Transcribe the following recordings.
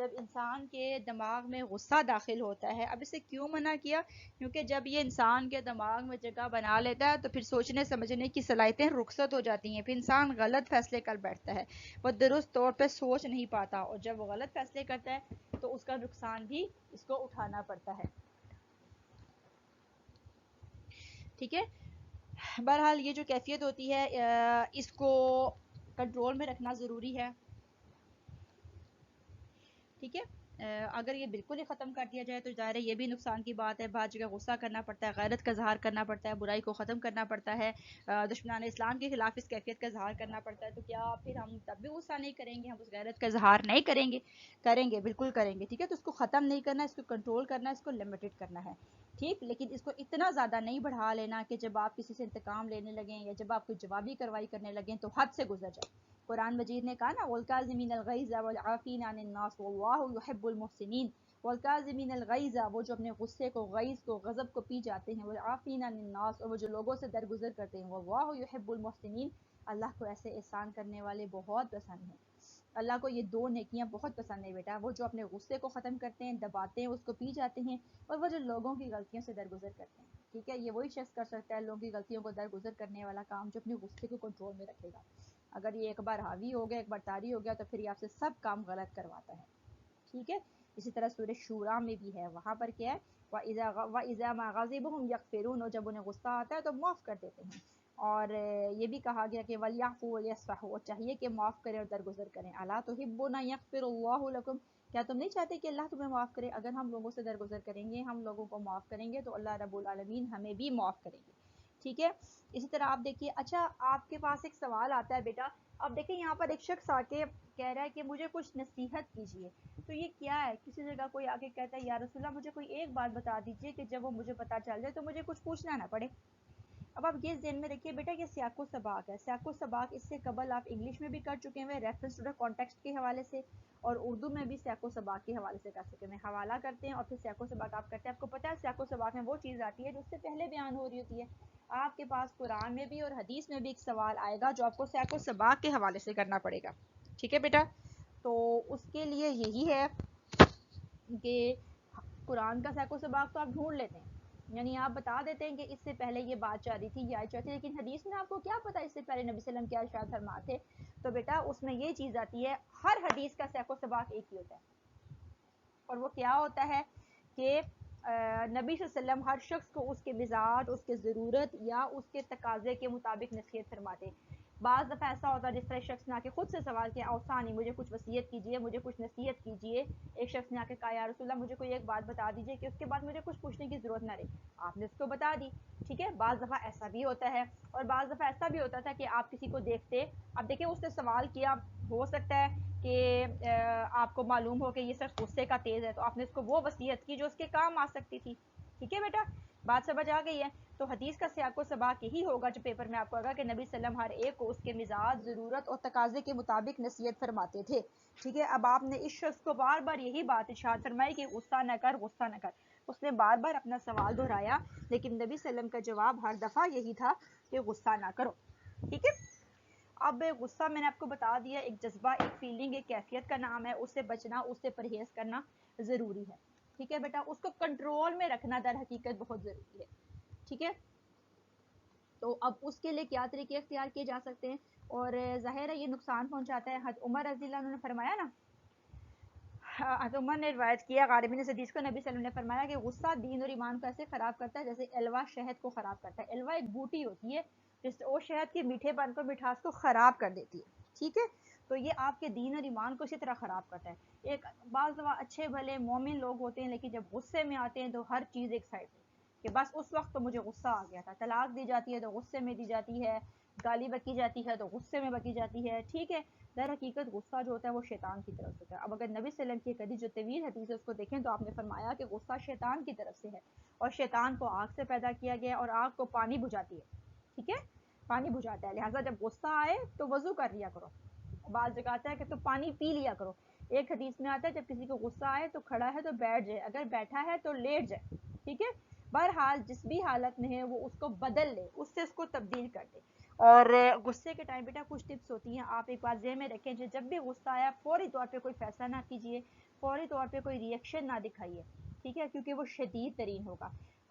جب انسان کے دماغ میں غصہ داخل ہوتا ہے. اب اسے کیوں منع کیا؟ کیونکہ جب یہ انسان کے دماغ میں جگہ بنا لیتا ہے تو پھر سوچنے سمجھنے کی صلاحیتیں رخصت ہو جاتی ہیں. پھر انسان غلط فیصلے کر بیٹھتا ہے, وہ درست طور پہ سوچ نہیں پاتا, اور جب وہ غلط فیصلے کرتا ہے تو اس کا نقصان بھی اس کو اٹھانا پڑتا ہے. ٹھیک ہے. بہرحال یہ جو کیفیت ہوتی ہے اس کو کنٹرول میں رکھنا ضروری ہے. ٹھیک ہے. اگر یہ بالکل ہی ختم کر دیا جائے تو ظاہر ہے یہ بھی نقصان کی بات ہے. بعض جگہ غصہ کرنا پڑتا ہے, غیرت کا اظہار کرنا پڑتا ہے, برائی کو ختم کرنا پڑتا ہے, دشمنان اسلام کے خلاف اس کیفیت کا اظہار کرنا پڑتا ہے. تو کیا پھر ہم تب بھی غصہ نہیں کریں گے, ہم اس غیرت کا اظہار نہیں کریں گے؟ کریں گے, بالکل کریں گے. ٹھیک ہے. تو اس کو ختم نہیں کرنا, اس کو کنٹرول کرنا, اس کو لمیٹڈ کرنا ہے. ٹھیک. لیکن اس کو اتنا زیادہ نہیں بڑھا لینا کہ جب آپ کسی سے انتقام لینے لگیں یا جب آپ کوئی جوابی کارروائی کرنے لگیں تو حد سے گزر جائے. قرآن مجید نے کہا نا والکاظمین الغیظ والعافین عن الناس واللہ یحب المحسنین. والکاظمین الغیظ, وہ جو اپنے غصے کو, غیظ کو, غضب کو پی جاتے ہیں, والعافین عن الناس, اور وہ جو لوگوں سے درگزر کرتے ہیں, واللہ یحب المحسنین, اللہ کو ایسے احسان کرنے والے بہت پسند ہیں. اللہ کو یہ دو نیکیاں بہت پسند ہیں بیٹا, وہ جو اپنے غصے کو ختم کرتے ہیں, دباتے ہیں, اس کو پی جاتے ہیں, اور وہ جو لوگوں کی غلطیوں سے درگزر کرتے ہیں. ٹھیک ہے. یہ وہی شخص کر سکتا ہے لوگوں کی غلطیوں کو درگزر کرنے والا کام جو اپنے غصے کو کنٹرول میں رکھے گا. اگر یہ ایک بار حاوی ہو گیا, ایک بار طاری ہو گیا, تو پھر یہ آپ سے سب کام غلط کرواتا ہے. ٹھیک ہے. اسی طرح سورہ شورا میں بھی ہے, وہاں پر کیا ہے وَإِذَا مَا غَضِبُهُمْ يَغْفِرُونَ, جب انہیں غصہ آتا ہے تو معاف کر دیتے ہیں. اور یہ بھی کہا گیا کہ وَلْيَعْفُوا وَلْيَصْفَحُوا, چاہیے کہ معاف کریں اور درگزر کریں. أَلَا تُحِبُّونَ أَن يَغْفِرَ اللَّهُ لَكُمْ, کیا تم نہیں چاہتے کہ اللہ تمہیں معاف کرے؟ اگر ہم لوگوں سے درگزر کریں گے, ہم لوگوں کو معاف کریں گے, تو اللہ رب العالمین ہمیں بھی معاف کریں گے. ٹھیک ہے. اسی طرح آپ دیکھیے, اچھا آپ کے پاس ایک سوال آتا ہے بیٹا, اب دیکھیں یہاں پر ایک شخص آ کے کہہ رہا ہے کہ مجھے کچھ نصیحت کیجیے. تو یہ کیا ہے؟ کسی جگہ کوئی آ کے کہتا ہے یا رسول اللہ مجھے کوئی ایک بات بتا دیجیے کہ جب وہ مجھے پتہ چل جائے تو مجھے کچھ پوچھنا نہ پڑے. اب آپ یہ ذہن میں رکھیے بیٹا, یہ سیاق و سباق ہے. سیاق و سباق اس سے قبل آپ انگلش میں بھی کر چکے ہیں ریفرنس ٹو دا کانٹیکسٹ کے حوالے سے, اور اردو میں بھی سیاق و سباق کے حوالے سے کر سکتے ہیں. حوالہ کرتے ہیں اور پھر سیاق و سباق آپ کرتے ہیں. آپ کو پتہ ہے سیاق و سباق میں وہ چیز آتی ہے جو اس سے پہلے بیان ہو رہی ہوتی ہے. آپ کے پاس قرآن میں بھی اور حدیث میں بھی ایک سوال آئے گا جو آپ کو سیاق و سباق کے حوالے سے کرنا پڑے گا. ٹھیک ہے بیٹا. تو اس کے لیے یہی ہے کہ قرآن کا سیاق و سباق تو آپ ڈھونڈ لیتے ہیں, یعنی آپ بتا دیتے ہیں کہ اس سے پہلے یہ بات چل رہی تھی, یہ آیت چل رہی تھی, لیکن حدیث میں آپ کو کیا پتا اس سے پہلے نبی صلی اللہ علیہ وسلم کیا ارشاد فرماتے. تو بیٹا اس میں یہ چیز آتی ہے, ہر حدیث کا سیاق و سباق ایک ہی ہوتا ہے, اور وہ کیا ہوتا ہے کہ نبی صلی اللہ علیہ وسلم ہر شخص کو اس کے مزاج, اس کے ضرورت یا اس کے تقاضے کے مطابق نصیحت فرماتے. بعض دفعہ ایسا ہوتا ہے جس طرح شخص نے آ کے خود سے سوال کیا, اوصانی, مجھے کچھ وصیت کیجیے, مجھے کچھ نصیحت کیجیے. ایک شخص نے آ کے کہا یا رسول اللہ مجھے کوئی ایک بات بتا دیجیے کہ اس کے بعد مجھے کچھ پوچھنے کی ضرورت نہ رہے, آپ نے اس کو بتا دی. ٹھیک ہے. بعض دفعہ ایسا بھی ہوتا ہے, اور بعض دفعہ ایسا بھی ہوتا تھا کہ آپ کسی کو دیکھتے, اب دیکھیں اس نے سوال کیا, ہو سکتا ہے کہ آپ کو معلوم ہو کہ یہ صرف غصے کا تیز ہے, تو آپ نے اس کو وہ وصیت کی جو اس کے کام آ سکتی تھی. ٹھیک ہے بیٹا, بات سمجھ آ گئی ہے. تو حدیث کا سیاق و سباق یہی ہوگا جو پیپر میں آپ کو آگا کہ نبی صلی اللہ علیہ وسلم ہر ایک کو اس کے مزاج, ضرورت اور تقاضے کے مطابق نصیحت فرماتے تھے. ٹھیک ہے. اب آپ نے اس شخص کو بار بار یہی بات ارشاد فرمائی کہ غصہ نہ کر, غصہ نہ کر. اس نے بار بار اپنا سوال دہرایا, لیکن نبی صلی اللہ علیہ وسلم کا جواب ہر دفعہ یہی تھا کہ غصہ نہ کرو. ٹھیک ہے. اب غصہ میں نے آپ کو بتا دیا, ایک جذبہ, ایک فیلنگ, ایک کیفیت کا نام ہے. اس سے بچنا, اس سے پرہیز کرنا ضروری ہے. ٹھیک ہے بیٹا. اس کو کنٹرول میں رکھنا در حقیقت بہت ضروری ہے. ٹھیک ہے. تو اب اس کے لیے کیا طریقے اختیار کیے جا سکتے ہیں, اور ظاہر ہے یہ نقصان پہنچاتا ہے. حضرت عمر رضی اللہ عنہ نے فرمایا نا, حضرت عمر نے روایت کیا غالباً اس حدیث کو, نبی صلی اللہ علیہ وسلم نے فرمایا کہ غصہ دین اور ایمان کو ایسے خراب کرتا ہے جیسے الوا شہد کو خراب کرتا ہے. الوا ایک بوٹی ہوتی ہے جس وہ شہد کے میٹھے پن کو, مٹھاس کو خراب کر دیتی ہے. ٹھیک ہے. تو یہ آپ کے دین اور ایمان کو اسی طرح خراب کرتا ہے. ایک بعض دفعہ اچھے بھلے مومن لوگ ہوتے ہیں, لیکن جب غصے میں آتے ہیں تو ہر چیز ایک سائڈ پہ, کہ بس اس وقت تو مجھے غصہ آ گیا تھا. طلاق دی جاتی ہے تو غصے میں دی جاتی ہے, گالی بکی جاتی ہے تو غصے میں بکی جاتی ہے. ٹھیک ہے. در حقیقت غصہ جو ہوتا ہے وہ شیطان کی طرف سے ہوتا ہے. اب اگر نبی صلی اللہ علیہ وسلم کی ایک حدیث جو طویل حدیث ہے اس کو دیکھیں تو آپ نے فرمایا کہ غصہ شیطان کی طرف سے ہے, اور شیطان کو آگ سے پیدا کیا گیا, اور آگ کو پانی بجھاتی ہے. ٹھیک ہے. پانی بجھاتا ہے, لہٰذا جب غصہ آئے تو وضو کر لیا کرو. بعض جگہ آتا ہے کہ تو پانی پی لیا کرو. ایک حدیث میں آتا ہے جب کسی کو غصہ آئے تو کھڑا ہے تو بیٹھ جائے, اگر بیٹھا ہے تو لیٹ جائے. ٹھیک ہے. بہرحال جس بھی حالت میں ہے وہ اس کو بدل لے, اس سے اس کو تبدیل کر دے. اور غصے کے ٹائم بیٹا کچھ ٹپس ہوتی ہیں، آپ ایک بات ذہن میں رکھیں، جب بھی غصہ آیا فوری طور پہ کوئی فیصلہ نہ کیجیے، فوری طور پہ کوئی ری ایکشن نہ دکھائیے، ٹھیک ہے، کیونکہ وہ شدید ترین ہوگا۔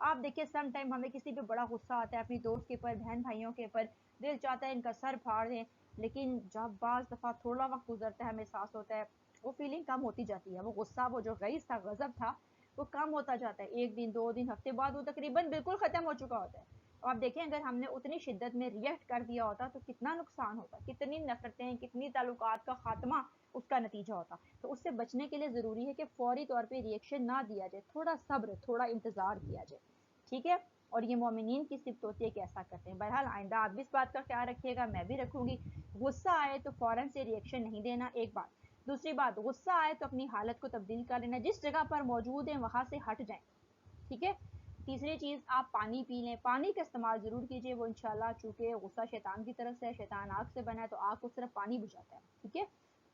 آپ دیکھیں سم ٹائم ہمیں کسی پہ بڑا غصہ آتا ہے، اپنی دوست کے اوپر، بہن بھائیوں کے اوپر، دل چاہتا ہے ان کا سر پھاڑ دیں، لیکن جب بعض دفعہ تھوڑا وقت گزرتا ہے ہمیں احساس ہوتا ہے وہ فیلنگ کم ہوتی جاتی ہے، وہ غصہ، وہ جو غیظ تھا، غضب تھا، وہ کم ہوتا جاتا ہے، ایک دن، 2 دن، ہفتے بعد وہ تقریباً بالکل ختم ہو چکا ہوتا ہے۔ اور آپ دیکھیں اگر ہم نے اتنی شدت میں ریئیکٹ کر دیا ہوتا تو کتنا نقصان ہوتا، کتنی نفرتیں، کتنی تعلقات کا خاتمہ اس کا نتیجہ ہوتا۔ تو اس سے بچنے کے لیے ضروری ہے کہ فوری طور پہ ریئیکشن نہ دیا جائے، تھوڑا صبر، تھوڑا انتظار کیا جائے، ٹھیک ہے۔ اور یہ مومنین کی صفت ہوتی ہے کہ ایسا کرتے ہیں۔ بہرحال آئندہ آپ بھی اس بات کا خیال رکھیے گا، میں بھی رکھوں گی، غصہ آئے تو فوراً سے ریئیکشن نہیں دینا، ایک بات۔ دوسری بات، غصہ آئے تو اپنی حالت کو تبدیل کر لینا، جس جگہ پر موجود ہیں وہاں سے ہٹ جائیں، ٹھیک ہے۔ تیسری چیز، آپ پانی پی لیں، پانی کا استعمال ضرور کیجیے، وہ انشاءاللہ چونکہ غصہ شیطان کی طرف سے ہے، شیطان آگ سے بنا ہے تو آگ کو صرف پانی بجھاتا ہے، ٹھیک ہے۔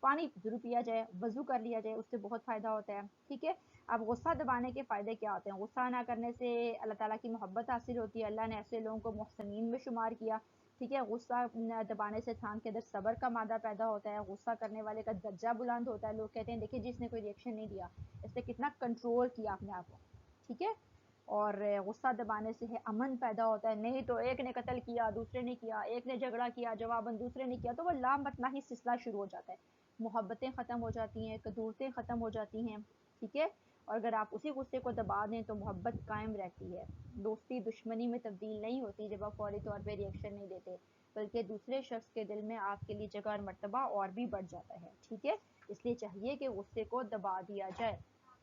پانی ضرور پیا جائے، وضو کر لیا جائے، اس سے بہت فائدہ ہوتا ہے، ٹھیک ہے۔ اب غصہ دبانے کے فائدے کیا ہوتے ہیں؟ غصہ نہ کرنے سے اللہ تعالیٰ کی محبت حاصل ہوتی ہے، اللہ نے ایسے لوگوں کو محسنین میں شمار کیا، ٹھیک ہے۔ غصہ دبانے سے انسان کے اندر صبر کا مادہ پیدا ہوتا ہے، غصہ کرنے والے کا درجہ بلند ہوتا ہے، لوگ کہتے ہیں دیکھیں جس نے کوئی ریئیکشن نہیں دیا، اس نے کتنا کنٹرول کیا اپنے آپ کو، ٹھیک ہے۔ اور غصہ دبانے سے ہے امن پیدا ہوتا ہے، نہیں تو ایک نے قتل کیا، دوسرے نے کیا، ایک نے جھگڑا کیا، جواباً دوسرے نے کیا، تو وہ لامبتناہی سلسلہ شروع ہو جاتا ہے، محبتیں ختم ہو جاتی ہیں، قدورتیں ختم ہو جاتی ہیں، ٹھیک ہے۔ اور اگر آپ اسی غصے کو دبا دیں تو محبت قائم رہتی ہے، دوستی دشمنی میں تبدیل نہیں ہوتی جب آپ فوری طور پہ ریئیکشن نہیں دیتے، بلکہ دوسرے شخص کے دل میں آپ کے لیے جگہ اور مرتبہ اور بھی بڑھ جاتا ہے، ٹھیک ہے۔ اس لیے چاہیے کہ غصے کو دبا دیا جائے،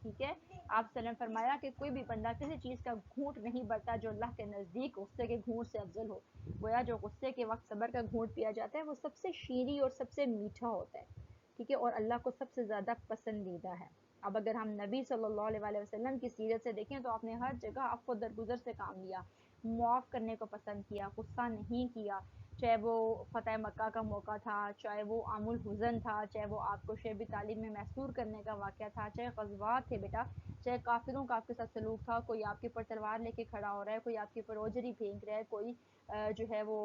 ٹھیک ہے۔ آپ سلم فرمایا کہ کوئی بھی بندہ کسی چیز کا گھونٹ نہیں بھرتا جو اللہ کے نزدیک غصے کے گھونٹ سے افضل ہو، گویا جو غصے کے وقت صبر کا گھونٹ پیا جاتا ہے وہ سب سے شیریں اور سب سے میٹھا ہوتا ہے، ٹھیک ہے، اور اللہ کو سب سے زیادہ پسندیدہ ہے۔ اب اگر ہم نبی صلی اللہ علیہ وسلم کی سیرت سے دیکھیں تو آپ نے ہر جگہ عفو و درگزر سے کام لیا، معاف کرنے کو پسند کیا، غصہ نہیں کیا، چاہے وہ فتح مکہ کا موقع تھا، چاہے وہ عام الحزن تھا، چاہے وہ آپ کو شعب طالب میں محصور کرنے کا واقعہ تھا، چاہے غزوات تھے بیٹا، چاہے کافروں کا آپ کے ساتھ سلوک تھا، کوئی آپ کے اوپر تلوار لے کے کھڑا ہو رہا ہے، کوئی آپ کے اوپر اوجری پھینک رہا ہے، کوئی جو ہے وہ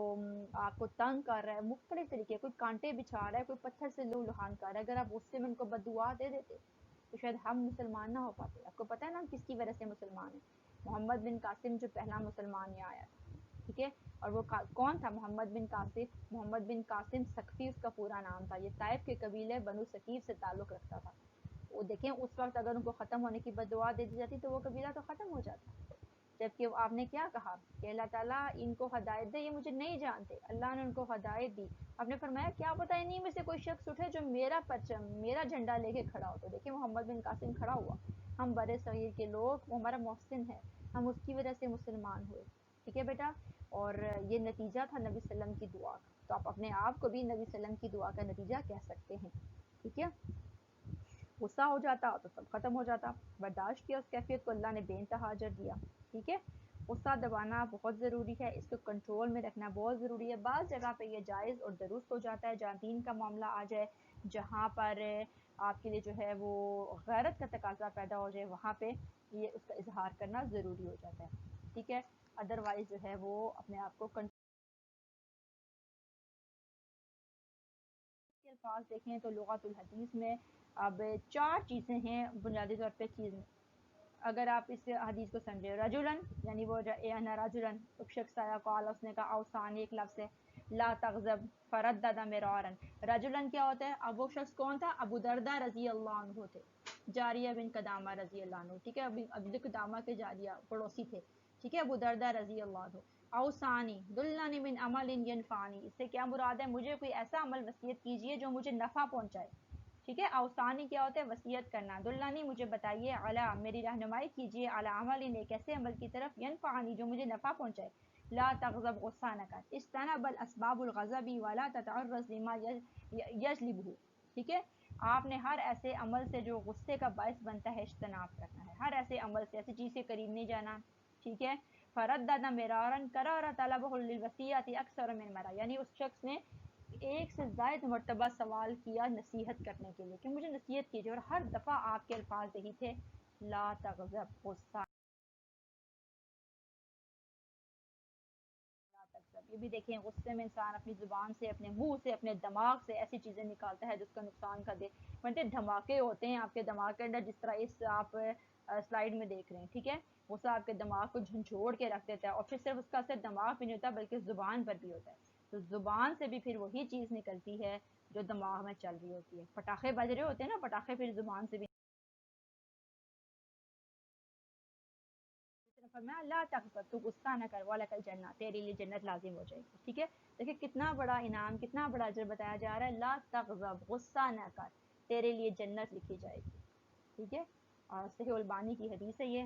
آپ کو تنگ کر رہا ہے، مختلف طریقے، کوئی کانٹے بچھا رہا ہے، کوئی پتھر سے لو لہان کر رہا ہے، اگر آپ غصے میں ان کو بددعا دے دیتے تو شاید ہم مسلمان نہ ہو پاتے۔ آپ کو پتہ ہے نا ہم کس کی وجہ سے مسلمان ہیں؟ محمد بن قاسم جو پہلا مسلمان یہاں آیا تھا، ٹھیک ہے، اور وہ کون تھا؟ محمد بن قاسم، محمد بن قاسم ثقفی اس کا پورا نام تھا، یہ طائف کے قبیلے بنو ثقیف سے تعلق رکھتا تھا۔ وہ دیکھیں اس وقت اگر ان کو ختم ہونے کی بددعا دے دی جاتی تو وہ قبیلہ تو ختم ہو جاتا، جبکہ آپ نے کیا کہا کہ اللہ تعالیٰ ان کو ہدایت دے، یہ مجھے نہیں جانتے، اللہ نے ان کو ہدایت دی، آپ نے فرمایا کیا پتہ انہیں میں سے کوئی شخص اٹھے جو میرا پرچم، میرا جھنڈا لے کے کھڑا ہو، تو دیکھیں محمد بن قاسم کھڑا ہوا، ہم بر صغیر کے لوگ، وہ ہمارا محسن ہے، ہم اس کی وجہ سے مسلمان ہوئے، ٹھیک ہے بیٹا۔ اور یہ نتیجہ تھا نبی صلی اللہ علیہ وسلم کی دعا کا، تو آپ اپنے آپ کو بھی نبی صلی اللہ علیہ وسلم کی دعا کا نتیجہ کہہ سکتے ہیں، ٹھیک ہے۔ غصہ ہو جاتا تو سب ختم ہو جاتا، برداشت کیا اس کیفیت کو، اللہ نے بے انتہا اجر دیا، ٹھیک ہے۔ غصہ دبانا بہت ضروری ہے، اس کو کنٹرول میں رکھنا بہت ضروری ہے، بعض جگہ پہ یہ جائز اور درست ہو جاتا ہے، جہاں دین کا معاملہ آ جائے، جہاں پر آپ کے لیے جو ہے وہ غیرت کا تقاضا پیدا ہو جائے، وہاں پہ یہ اس کا اظہار کرنا ضروری ہو جاتا ہے، ٹھیک ہے، ادروائز جو ہے وہ اپنے آپ کو کنٹرول۔ کے الفاظ دیکھیں تو لغت الحدیث میں اب 4 چیزیں ہیں بنیادی طور پہ چیز، اگر آپ اس حدیث کو سمجھے، رجلن یعنی وہ انا رجلن ایک شخص آیا، قال اس نے کہا، اوسانی ایک لفظ ہے، لا تغضب فردد مرارا، رجلن کیا ہوتا ہے؟ اب وہ شخص کون تھا؟ ابو دردہ رضی اللہ عنہ تھے، جاریہ بن قدامہ رضی اللہ عنہ، ٹھیک ہے، ابو قدامہ کے جاریہ پڑوسی تھے، ٹھیک ہے، ابو دردہ رضی اللہ عنہ۔ اوسانی دلانی من عمل ینفعنی، اس سے کیا مراد ہے؟ مجھے کوئی ایسا عمل وصیت کیجئے جو مجھے نفع پہنچائے، ٹھیک ہے، اوسانی کیا ہوتا ہے؟ وصیت کرنا، دلانی مجھے بتائیے، علی میری رہنمائی کیجیے، علی عمل ایک ایسے عمل کی طرف، ینفعنی جو مجھے نفع پہنچائے، لا تغضب غصہ نہ کر، اجتنب الاسباب الغضب ولا تتعرض لما یجلبہ، ٹھیک ہے، آپ نے ہر ایسے عمل سے جو غصے کا باعث بنتا ہے اجتناب کرنا ہے، ہر ایسے عمل سے، ایسی چیز کے قریب نہیں جانا، ٹھیک ہے۔ فردد مرارا کرر طلبہ للوصیۃ اکثر من مرہ، یعنی اس شخص نے ایک سے زائد مرتبہ سوال کیا نصیحت کرنے کے لیے کہ مجھے نصیحت کیجیے، اور ہر دفعہ آپ کے الفاظ یہی تھے، لا تغضب غصہ لا تغضب، بھی دیکھیں غصے میں انسان اپنی زبان سے، اپنے منہ سے، اپنے دماغ سے ایسی چیزیں نکالتا ہے جس کا نقصان کر دے. بنتے دھماکے ہوتے ہیں آپ کے دماغ کے اندر، جس طرح اس آپ سلائیڈ میں دیکھ رہے ہیں. ٹھیک ہے، غصہ آپ کے دماغ کو جھنجھوڑ کے رکھ دیتا ہے، اور پھر صرف اس کا اثر دماغ پہ نہیں ہوتا بلکہ زبان پر بھی ہوتا ہے. تو زبان سے بھی پھر وہی چیز نکلتی ہے جو دماغ میں چل رہی ہوتی ہے. پٹاخے بج رہے ہوتے ہیں نا، پٹاخے پھر زبان سے بھی. فرمایا لا تغضب، تو غصہ نہ کر، وَلَكَ الْجَنَّةُ، تیرے لیے جنت لازم ہو جائے گی. ٹھیک ہے، دیکھیں کتنا بڑا انعام، کتنا بڑا اجر بتایا جا رہا ہے. لا تغضب، غصہ نہ کر، تیرے لیے جنت لکھی جائے گی. ٹھیک ہے، اور صحیح البانی کی حدیث ہے یہ.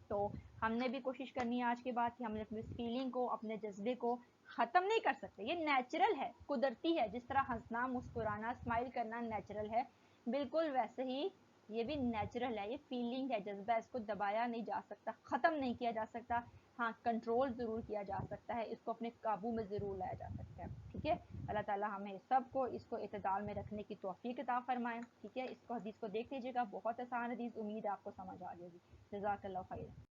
تو ہم نے بھی کوشش کرنی ہے آج کے بعد کہ ہم نے اپنے فیلنگ کو، اپنے جذبے کو ختم نہیں کر سکتے. یہ نیچرل ہے، قدرتی ہے. جس طرح ہنسنا، مسکرانا، اسمائل کرنا نیچرل ہے، بالکل ویسے ہی یہ بھی نیچرل ہے. یہ فیلنگ ہے، جذبہ، اس کو دبایا نہیں جا سکتا، ختم نہیں کیا جا سکتا. ہاں کنٹرول ضرور کیا جا سکتا ہے، اس کو اپنے قابو میں ضرور لایا جا سکتا ہے. ٹھیک ہے، اللہ تعالیٰ ہمیں سب کو اس کو اعتدال میں رکھنے کی توفیق عطا فرمائے. ٹھیک ہے، اس کو حدیث کو دیکھ لیجیے گا، بہت آسان حدیث، امید آپ کو سمجھ آ جائے گی. جزاک اللہ خیر.